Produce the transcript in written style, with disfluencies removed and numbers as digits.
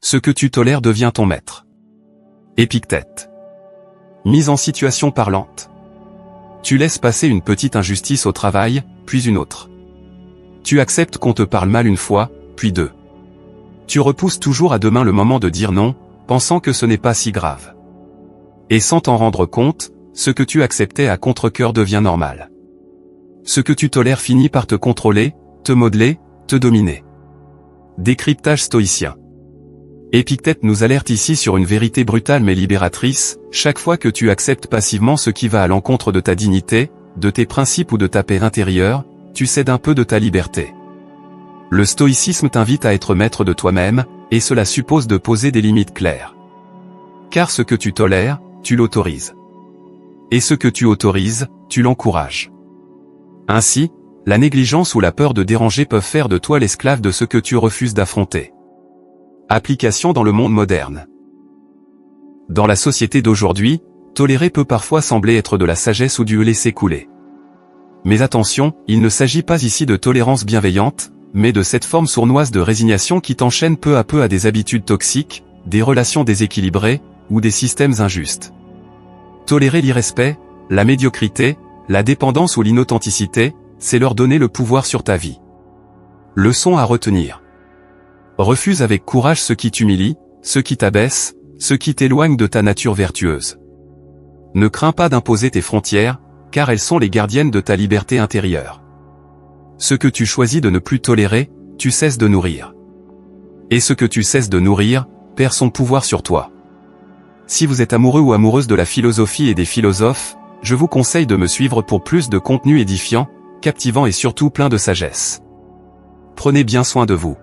Ce que tu tolères devient ton maître. Épictète. Mise en situation parlante. Tu laisses passer une petite injustice au travail, puis une autre. Tu acceptes qu'on te parle mal une fois, puis deux. Tu repousses toujours à demain le moment de dire non, pensant que ce n'est pas si grave. Et sans t'en rendre compte, ce que tu acceptais à contre-cœur devient normal. Ce que tu tolères finit par te contrôler, te modeler, te dominer. Décryptage stoïcien. Épictète nous alerte ici sur une vérité brutale mais libératrice: chaque fois que tu acceptes passivement ce qui va à l'encontre de ta dignité, de tes principes ou de ta paix intérieure, tu cèdes un peu de ta liberté. Le stoïcisme t'invite à être maître de toi-même, et cela suppose de poser des limites claires. Car ce que tu tolères, tu l'autorises. Et ce que tu autorises, tu l'encourages. Ainsi, la négligence ou la peur de déranger peuvent faire de toi l'esclave de ce que tu refuses d'affronter. Application dans le monde moderne. Dans la société d'aujourd'hui, tolérer peut parfois sembler être de la sagesse ou du laisser couler. Mais attention, il ne s'agit pas ici de tolérance bienveillante, mais de cette forme sournoise de résignation qui t'enchaîne peu à peu à des habitudes toxiques, des relations déséquilibrées, ou des systèmes injustes. Tolérer l'irrespect, la médiocrité, la dépendance ou l'inauthenticité, c'est leur donner le pouvoir sur ta vie. Leçon à retenir. Refuse avec courage ce qui t'humilie, ce qui t'abaisse, ce qui t'éloigne de ta nature vertueuse. Ne crains pas d'imposer tes frontières, car elles sont les gardiennes de ta liberté intérieure. Ce que tu choisis de ne plus tolérer, tu cesses de nourrir. Et ce que tu cesses de nourrir, perd son pouvoir sur toi. Si vous êtes amoureux ou amoureuse de la philosophie et des philosophes, je vous conseille de me suivre pour plus de contenu édifiant, captivant et surtout plein de sagesse. Prenez bien soin de vous.